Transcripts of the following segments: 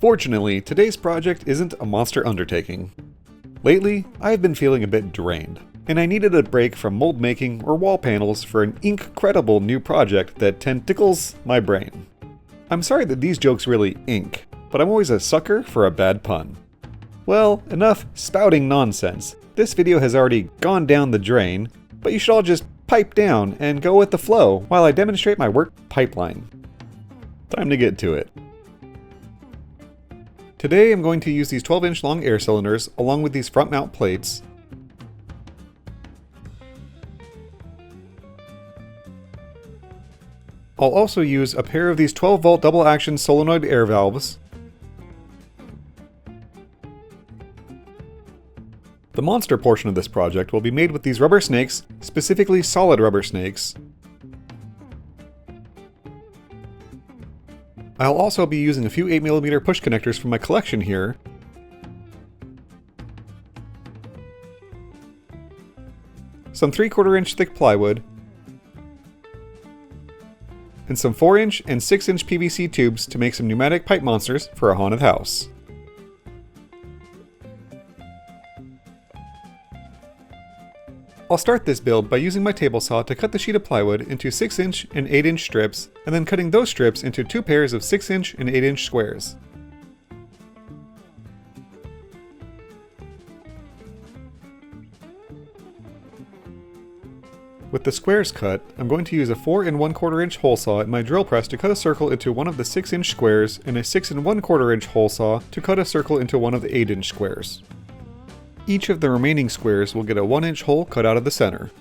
Fortunately, today's project isn't a monster undertaking. Lately, I've been feeling a bit drained, and I needed a break from mold making or wall panels for an incredible new project that tentacles my brain. I'm sorry that these jokes really ink, but I'm always a sucker for a bad pun. Well, enough spouting nonsense. This video has already gone down the drain, but you should all just pipe down and go with the flow while I demonstrate my work pipeline. Time to get to it. Today I'm going to use these 12-inch long air cylinders along with these front mount plates. I'll also use a pair of these 12-volt double-action solenoid air valves. The monster portion of this project will be made with these rubber snakes, specifically solid rubber snakes. I'll also be using a few 8mm push connectors from my collection here. Some 3/4 inch thick plywood. And some 4-inch and 6-inch PVC tubes to make some pneumatic pipe monsters for a haunted house. I'll start this build by using my table saw to cut the sheet of plywood into 6-inch and 8-inch strips, and then cutting those strips into 2 pairs of 6-inch and 8-inch squares. With the squares cut, I'm going to use a 4 1/4 inch hole saw at my drill press to cut a circle into one of the 6-inch squares, and a 6 1/4 inch hole saw to cut a circle into one of the 8-inch squares. Each of the remaining squares will get a 1-inch hole cut out of the center.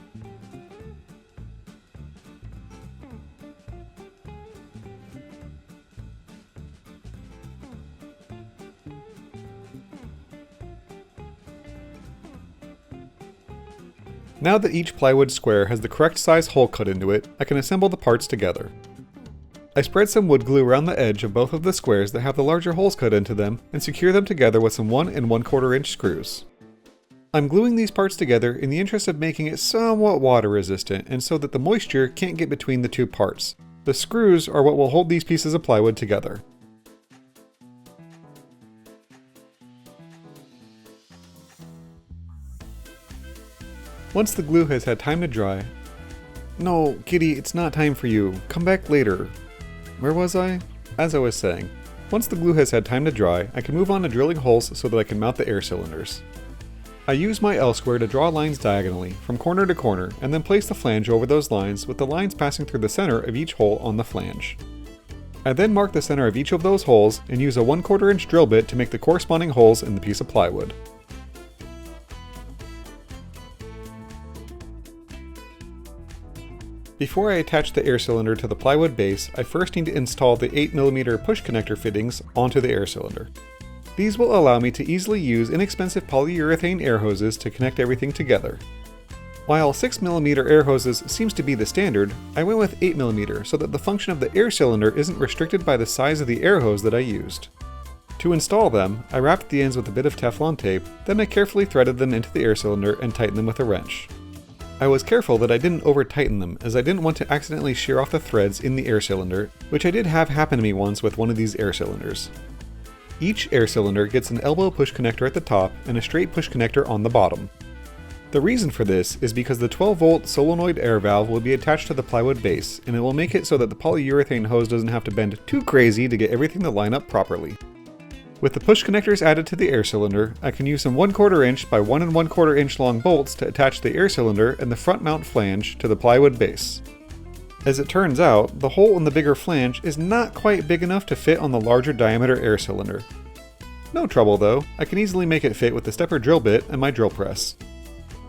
Now that each plywood square has the correct size hole cut into it, I can assemble the parts together. I spread some wood glue around the edge of both of the squares that have the larger holes cut into them and secure them together with some 1 1/4 inch screws. I'm gluing these parts together in the interest of making it somewhat water resistant and so that the moisture can't get between the two parts. The screws are what will hold these pieces of plywood together. Once the glue has had time to dry... No, Kitty, it's not time for you. Come back later. Where was I? As I was saying, once the glue has had time to dry, I can move on to drilling holes so that I can mount the air cylinders. I use my L-square to draw lines diagonally, from corner to corner, and then place the flange over those lines with the lines passing through the center of each hole on the flange. I then mark the center of each of those holes and use a 1/4 inch drill bit to make the corresponding holes in the piece of plywood. Before I attach the air cylinder to the plywood base, I first need to install the 8mm push connector fittings onto the air cylinder. These will allow me to easily use inexpensive polyurethane air hoses to connect everything together. While 6mm air hoses seems to be the standard, I went with 8mm so that the function of the air cylinder isn't restricted by the size of the air hose that I used. To install them, I wrapped the ends with a bit of Teflon tape, then I carefully threaded them into the air cylinder and tightened them with a wrench. I was careful that I didn't over-tighten them, as I didn't want to accidentally shear off the threads in the air cylinder, which I did have happen to me once with one of these air cylinders. Each air cylinder gets an elbow push connector at the top and a straight push connector on the bottom. The reason for this is because the 12-volt solenoid air valve will be attached to the plywood base, and it will make it so that the polyurethane hose doesn't have to bend too crazy to get everything to line up properly. With the push connectors added to the air cylinder, I can use some 1/4 inch by 1 1/4 inch long bolts to attach the air cylinder and the front mount flange to the plywood base. As it turns out, the hole in the bigger flange is not quite big enough to fit on the larger diameter air cylinder. No trouble though, I can easily make it fit with the stepper drill bit and my drill press.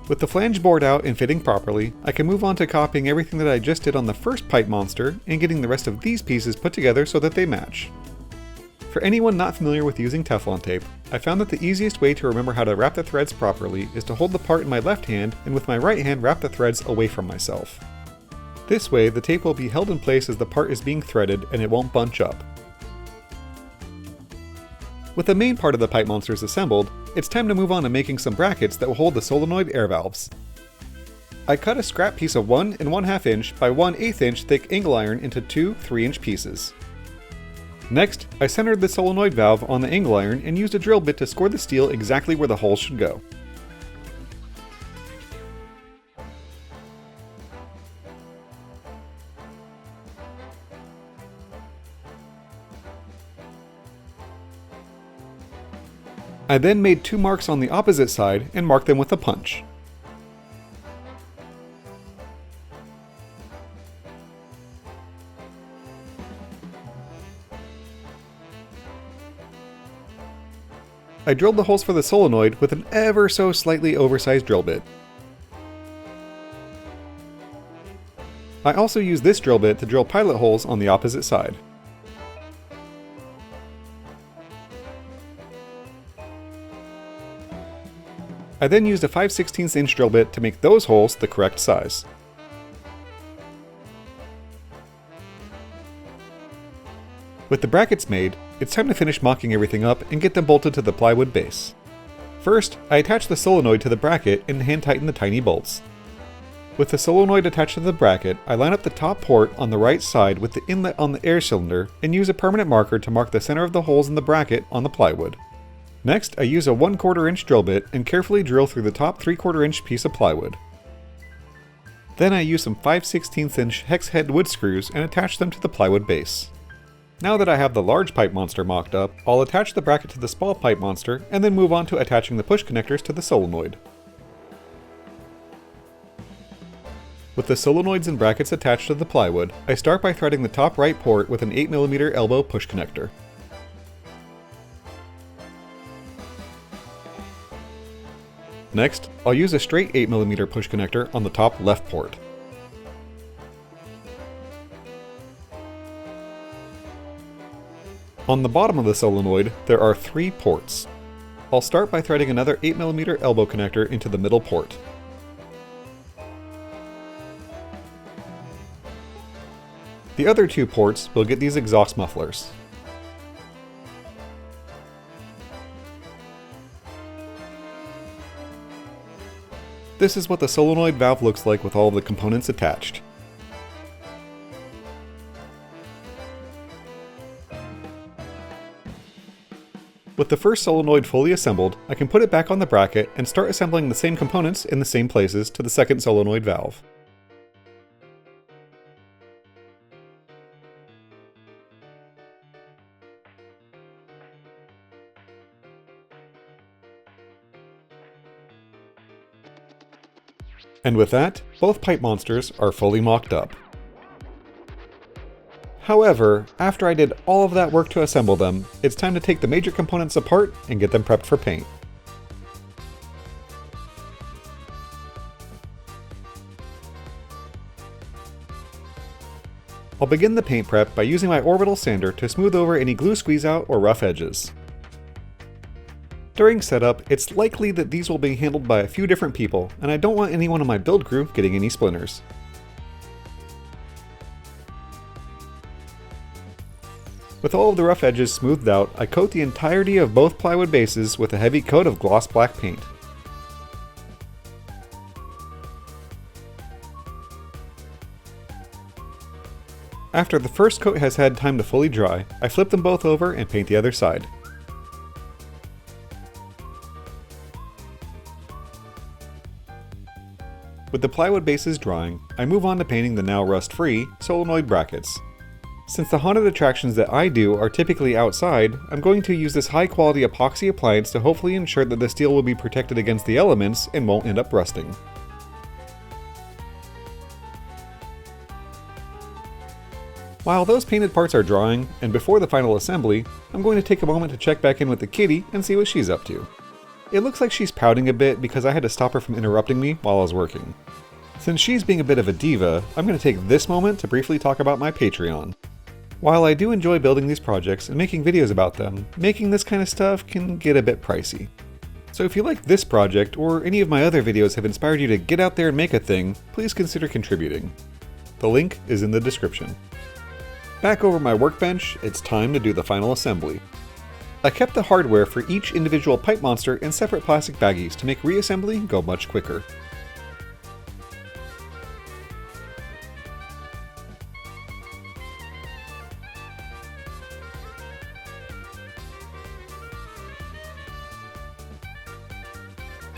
With the flange bored out and fitting properly, I can move on to copying everything that I just did on the first pipe monster and getting the rest of these pieces put together so that they match. For anyone not familiar with using Teflon tape, I found that the easiest way to remember how to wrap the threads properly is to hold the part in my left hand and with my right hand wrap the threads away from myself. This way, the tape will be held in place as the part is being threaded and it won't bunch up. With the main part of the pipe monsters assembled, it's time to move on to making some brackets that will hold the solenoid air valves. I cut a scrap piece of 1 1/2 inch by 1/8 inch thick angle iron into 2 3-inch pieces. Next, I centered the solenoid valve on the angle iron and used a drill bit to score the steel exactly where the holes should go. I then made 2 marks on the opposite side and marked them with a punch. I drilled the holes for the solenoid with an ever so slightly oversized drill bit. I also used this drill bit to drill pilot holes on the opposite side. I then used a 5/16 inch drill bit to make those holes the correct size. With the brackets made, it's time to finish mocking everything up and get them bolted to the plywood base. First, I attach the solenoid to the bracket and hand tighten the tiny bolts. With the solenoid attached to the bracket, I line up the top port on the right side with the inlet on the air cylinder and use a permanent marker to mark the center of the holes in the bracket on the plywood. Next, I use a 1/4 inch drill bit and carefully drill through the top 3/4 inch piece of plywood. Then I use some 5/16 inch hex head wood screws and attach them to the plywood base. Now that I have the large pipe monster mocked up, I'll attach the bracket to the small pipe monster and then move on to attaching the push connectors to the solenoid. With the solenoids and brackets attached to the plywood, I start by threading the top right port with an 8mm elbow push connector. Next, I'll use a straight 8mm push connector on the top left port. On the bottom of the solenoid, there are 3 ports. I'll start by threading another 8mm elbow connector into the middle port. The other 2 ports will get these exhaust mufflers. This is what the solenoid valve looks like with all of the components attached. With the first solenoid fully assembled, I can put it back on the bracket and start assembling the same components in the same places to the second solenoid valve. And with that, both pipe monsters are fully mocked up. However, after I did all of that work to assemble them, it's time to take the major components apart and get them prepped for paint. I'll begin the paint prep by using my orbital sander to smooth over any glue squeeze out or rough edges. During setup, it's likely that these will be handled by a few different people, and I don't want anyone on my build crew getting any splinters. With all of the rough edges smoothed out, I coat the entirety of both plywood bases with a heavy coat of gloss black paint. After the first coat has had time to fully dry, I flip them both over and paint the other side. With the plywood bases drying, I move on to painting the now rust-free solenoid brackets. Since the haunted attractions that I do are typically outside, I'm going to use this high-quality epoxy appliance to hopefully ensure that the steel will be protected against the elements and won't end up rusting. While those painted parts are drying, and before the final assembly, I'm going to take a moment to check back in with the kitty and see what she's up to. It looks like she's pouting a bit because I had to stop her from interrupting me while I was working. Since she's being a bit of a diva, I'm going to take this moment to briefly talk about my Patreon. While I do enjoy building these projects and making videos about them, making this kind of stuff can get a bit pricey. So if you like this project, or any of my other videos have inspired you to get out there and make a thing, please consider contributing. The link is in the description. Back over my workbench, it's time to do the final assembly. I kept the hardware for each individual pipe monster in separate plastic baggies to make reassembly go much quicker.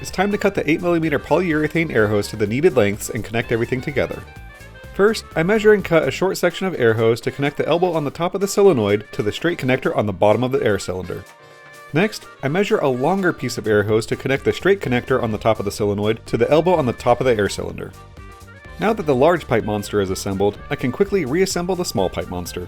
it's time to cut the 8mm polyurethane air hose to the needed lengths and connect everything together. First, I measure and cut a short section of air hose to connect the elbow on the top of the solenoid to the straight connector on the bottom of the air cylinder. Next, I measure a longer piece of air hose to connect the straight connector on the top of the solenoid to the elbow on the top of the air cylinder. Now that the large pipe monster is assembled, I can quickly reassemble the small pipe monster.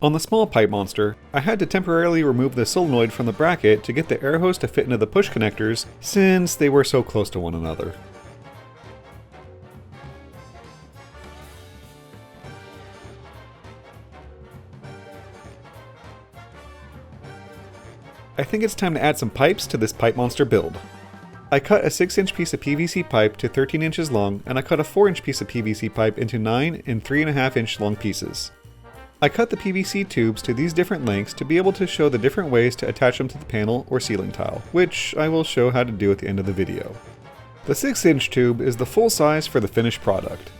On the small pipe monster, I had to temporarily remove the solenoid from the bracket to get the air hose to fit into the push connectors since they were so close to one another. I think it's time to add some pipes to this pipe monster build. I cut a 6-inch piece of PVC pipe to 13 inches long, and I cut a 4-inch piece of PVC pipe into 9 and 3.5-inch long pieces. I cut the PVC tubes to these different lengths to be able to show the different ways to attach them to the panel or ceiling tile, which I will show how to do at the end of the video. The 6-inch tube is the full size for the finished product,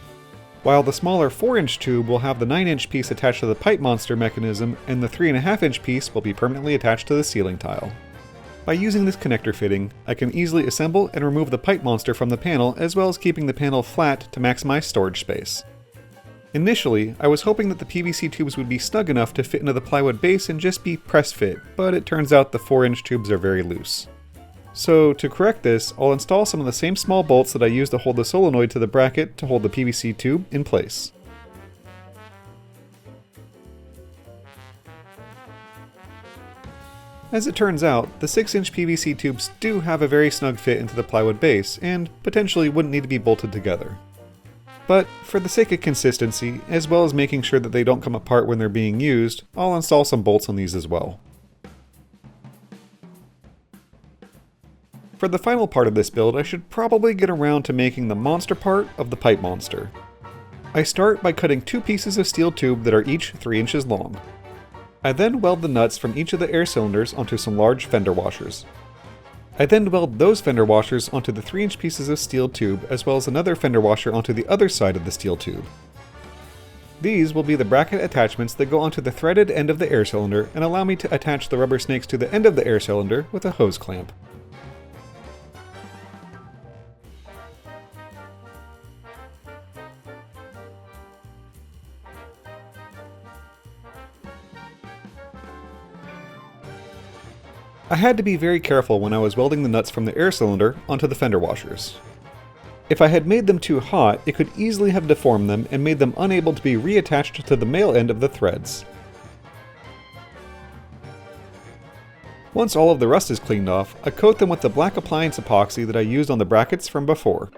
while the smaller 4-inch tube will have the 9-inch piece attached to the pipe monster mechanism, and the 3.5-inch piece will be permanently attached to the ceiling tile. By using this connector fitting, I can easily assemble and remove the pipe monster from the panel, as well as keeping the panel flat to maximize storage space. Initially, I was hoping that the PVC tubes would be snug enough to fit into the plywood base and just be press fit, but it turns out the 4-inch tubes are very loose. So to correct this, I'll install some of the same small bolts that I used to hold the solenoid to the bracket to hold the PVC tube in place. As it turns out, the 6-inch PVC tubes do have a very snug fit into the plywood base, and potentially wouldn't need to be bolted together. But for the sake of consistency, as well as making sure that they don't come apart when they're being used, I'll install some bolts on these as well. For the final part of this build, I should probably get around to making the monster part of the pipe monster. I start by cutting 2 pieces of steel tube that are each 3 inches long. I then weld the nuts from each of the air cylinders onto some large fender washers. I then weld those fender washers onto the 3-inch pieces of steel tube, as well as another fender washer onto the other side of the steel tube. These will be the bracket attachments that go onto the threaded end of the air cylinder and allow me to attach the rubber snakes to the end of the air cylinder with a hose clamp. I had to be very careful when I was welding the nuts from the air cylinder onto the fender washers. If I had made them too hot, it could easily have deformed them and made them unable to be reattached to the male end of the threads. Once all of the rust is cleaned off, I coat them with the black appliance epoxy that I used on the brackets from before.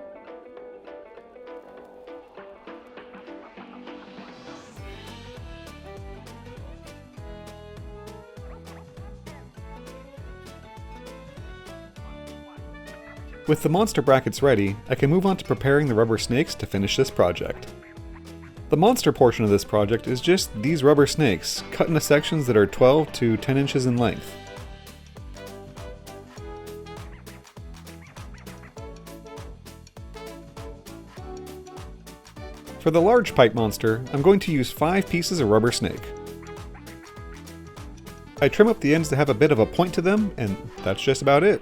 With the monster brackets ready, I can move on to preparing the rubber snakes to finish this project. The monster portion of this project is just these rubber snakes, cut into sections that are 12 to 10 inches in length. For the large pipe monster, I'm going to use 5 pieces of rubber snake. I trim up the ends to have a bit of a point to them, and that's just about it.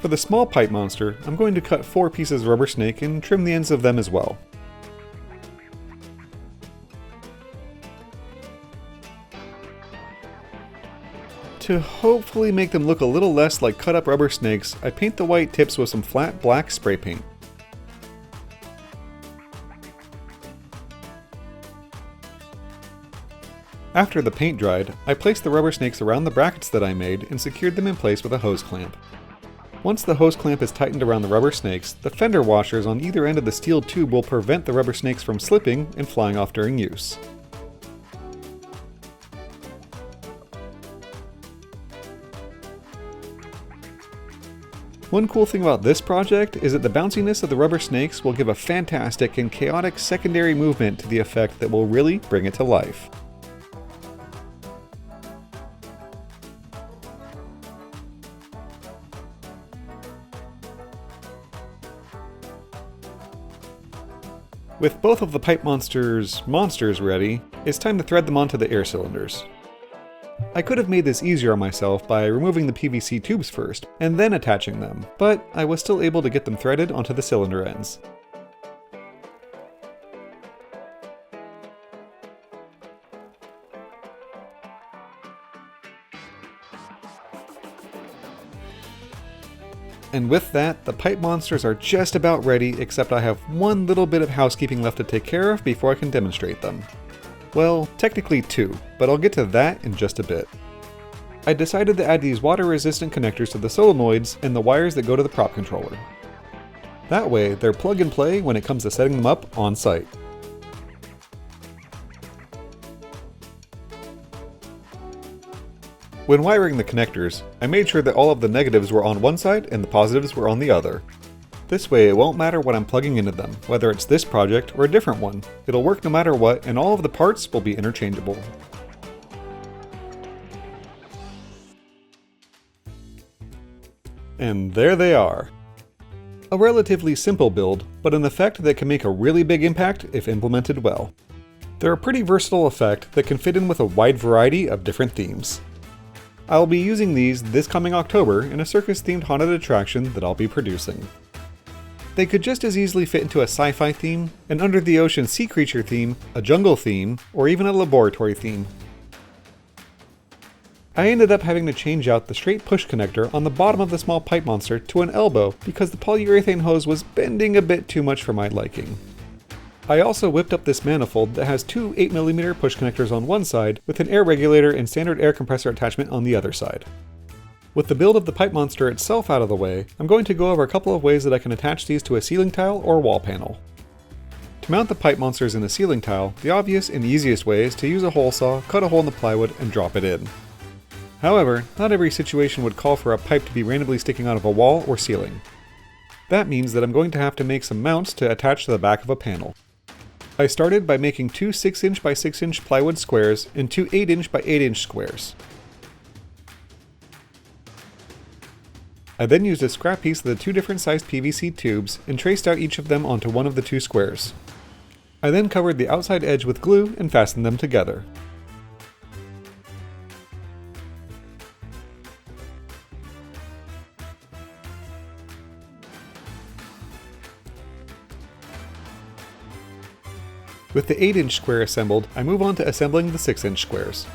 For the small pipe monster, I'm going to cut 4 pieces of rubber snake and trim the ends of them as well. To hopefully make them look a little less like cut up rubber snakes, I paint the white tips with some flat black spray paint. After the paint dried, I placed the rubber snakes around the brackets that I made and secured them in place with a hose clamp. Once the hose clamp is tightened around the rubber snakes, the fender washers on either end of the steel tube will prevent the rubber snakes from slipping and flying off during use. One cool thing about this project is that the bounciness of the rubber snakes will give a fantastic and chaotic secondary movement to the effect that will really bring it to life. With both of the pipe monsters ready, it's time to thread them onto the air cylinders. I could have made this easier on myself by removing the PVC tubes first, and then attaching them, but I was still able to get them threaded onto the cylinder ends. And with that, the pipe monsters are just about ready, except I have one little bit of housekeeping left to take care of before I can demonstrate them. Well, technically two, but I'll get to that in just a bit. I decided to add these water-resistant connectors to the solenoids and the wires that go to the prop controller. That way, they're plug and play when it comes to setting them up on site. When wiring the connectors, I made sure that all of the negatives were on one side and the positives were on the other. This way it won't matter what I'm plugging into them, whether it's this project or a different one. It'll work no matter what, and all of the parts will be interchangeable. And there they are. A relatively simple build, but an effect that can make a really big impact if implemented well. They're a pretty versatile effect that can fit in with a wide variety of different themes. I'll be using these this coming October in a circus-themed haunted attraction that I'll be producing. They could just as easily fit into a sci-fi theme, an under-the-ocean sea creature theme, a jungle theme, or even a laboratory theme. I ended up having to change out the straight push connector on the bottom of the small pipe monster to an elbow because the polyurethane hose was bending a bit too much for my liking. I also whipped up this manifold that has two 8mm push connectors on one side with an air regulator and standard air compressor attachment on the other side. With the build of the pipe monster itself out of the way, I'm going to go over a couple of ways that I can attach these to a ceiling tile or wall panel. To mount the pipe monsters in a ceiling tile, the obvious and easiest way is to use a hole saw, cut a hole in the plywood, and drop it in. However, not every situation would call for a pipe to be randomly sticking out of a wall or ceiling. That means that I'm going to have to make some mounts to attach to the back of a panel. I started by making two 6" by 6" plywood squares and two 8" by 8" squares. I then used a scrap piece of the two different sized PVC tubes and traced out each of them onto one of the two squares. I then covered the outside edge with glue and fastened them together. With the 8" square assembled, I move on to assembling the 6" squares.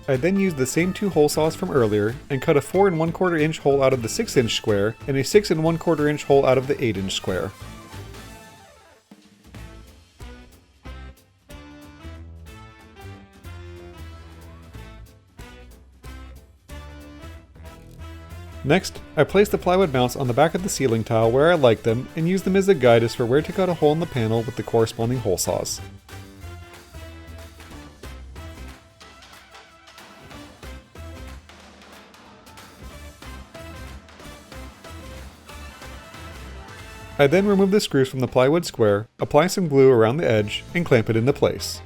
I then used the same two hole saws from earlier and cut a 4 1/4 inch hole out of the 6" square and a 6 1/4 inch hole out of the 8" square. Next, I placed the plywood mounts on the back of the ceiling tile where I like them and used them as a guide as for where to cut a hole in the panel with the corresponding hole saws. I then remove the screws from the plywood square, apply some glue around the edge, and clamp it into place.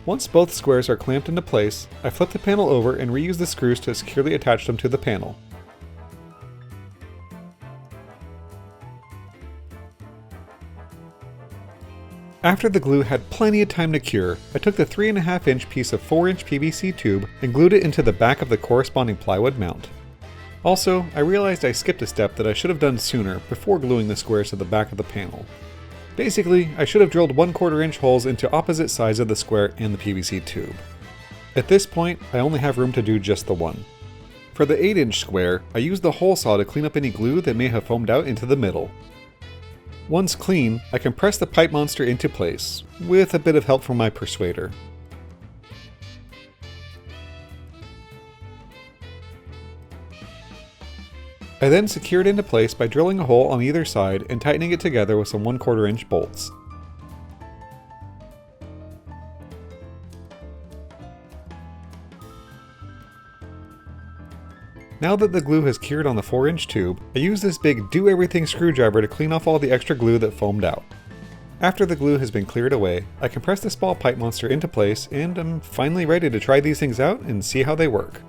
Once both squares are clamped into place, I flip the panel over and reuse the screws to securely attach them to the panel. After the glue had plenty of time to cure, I took the 3.5 inch piece of 4 inch PVC tube and glued it into the back of the corresponding plywood mount. Also, I realized I skipped a step that I should have done sooner before gluing the squares to the back of the panel. Basically, I should have drilled 1/4 inch holes into opposite sides of the square and the PVC tube. At this point, I only have room to do just the one. For the 8 inch square, I used the hole saw to clean up any glue that may have foamed out into the middle. Once clean, I can press the pipe monster into place, with a bit of help from my persuader. I then secure it into place by drilling a hole on either side and tightening it together with some 1/4 inch bolts. Now that the glue has cured on the 4-inch tube, I use this big do-everything screwdriver to clean off all the extra glue that foamed out. After the glue has been cleared away, I compress this ball pipe monster into place and I'm finally ready to try these things out and see how they work.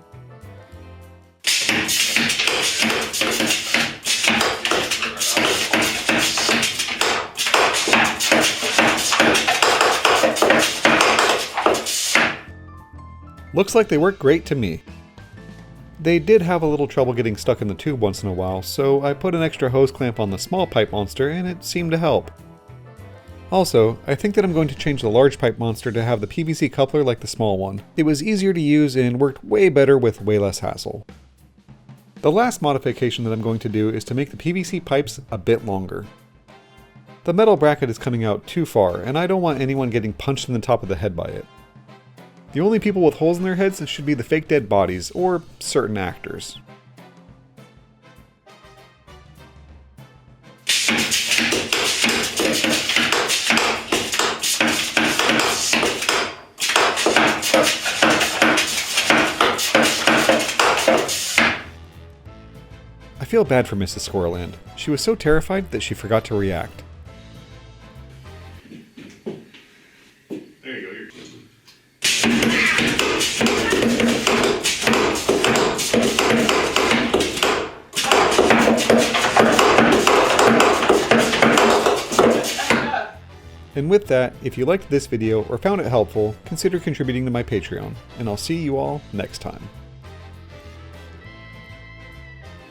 Looks like they work great to me. They did have a little trouble getting stuck in the tube once in a while, so I put an extra hose clamp on the small pipe monster and it seemed to help. Also, I think that I'm going to change the large pipe monster to have the PVC coupler like the small one. It was easier to use and worked way better with way less hassle. The last modification that I'm going to do is to make the PVC pipes a bit longer. The metal bracket is coming out too far, and I don't want anyone getting punched in the top of the head by it. The only people with holes in their heads should be the fake dead bodies, or certain actors. I feel bad for Mrs. Squirreland. She was so terrified that she forgot to react. There you go. And with that, if you liked this video or found it helpful, consider contributing to my Patreon, and I'll see you all next time.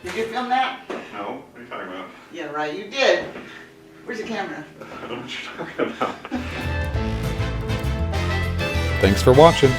Did you film that? No, what are you talking about? Yeah, right, you did. Where's the camera? I don't know what you're talking about. Thanks for watching.